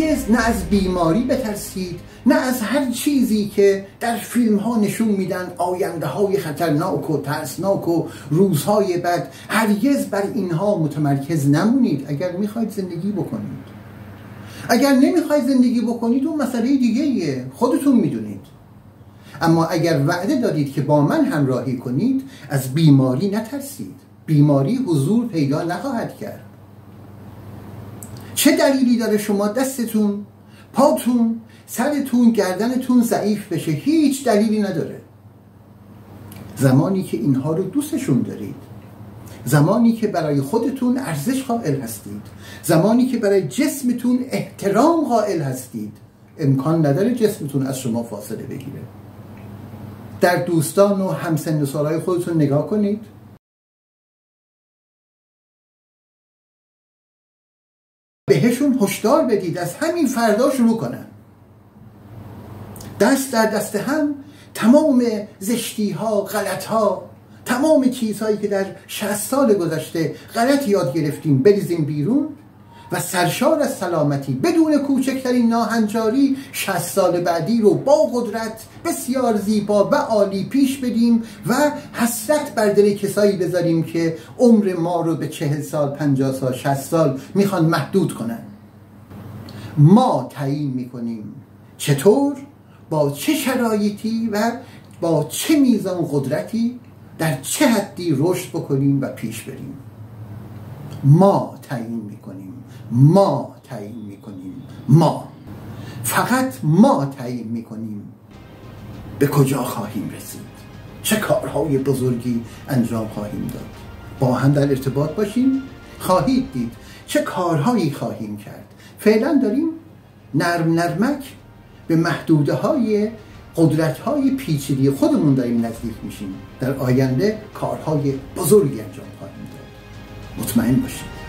هرگز نه از بیماری بترسید، نه از هر چیزی که در فیلم ها نشون میدن، آینده های خطرناک و ترسناک و روزهای بد. هرگز بر اینها متمرکز نمونید اگر میخواید زندگی بکنید. اگر نمیخواید زندگی بکنید اون مسئله دیگه‌ایه، خودتون میدونید. اما اگر وعده دادید که با من همراهی کنید، از بیماری نترسید. بیماری حضور پیدا نخواهد کرد. چه دلیلی داره شما دستتون، پاتون، سرتون، گردنتون ضعیف بشه؟ هیچ دلیلی نداره. زمانی که اینها رو دوستشون دارید، زمانی که برای خودتون ارزش قائل هستید، زمانی که برای جسمتون احترام قائل هستید، امکان نداره جسمتون از شما فاصله بگیره. در دوستان و همسن و سالهای خودتون نگاه کنید. بهشون هشدار بدید از همین فردا شروع کنن. دست در دست هم تمام زشتی ها، غلط ها، تمام چیزهایی که در 60 سال گذشته غلط یاد گرفتیم بریزیم بیرون و سرشار از سلامتی بدون کوچکترین ناهنجاری 60 سال بعدی رو با قدرت بسیار زیبا و عالی پیش بدیم و حسرت بر دل کسایی بذاریم که عمر ما رو به 40 سال، 50 سال، 60 سال میخوان محدود کنن. ما تعیین میکنیم چطور، با چه شرایطی و با چه میزان قدرتی در چه حدی رشد بکنیم و پیش بریم. ما تعیین میکنیم، ما تعیین میکنیم، ما، فقط ما تعیین میکنیم به کجا خواهیم رسید، چه کارهای بزرگی انجام خواهیم داد. با هم در ارتباط باشیم، خواهید دید چه کارهایی خواهیم کرد. فعلا داریم نرم نرمک به محدوده های قدرت های پیچیده خودمون داریم نزدیک میشیم. در آینده کارهای بزرگی انجام خواهیم داد. مطمئن باشید.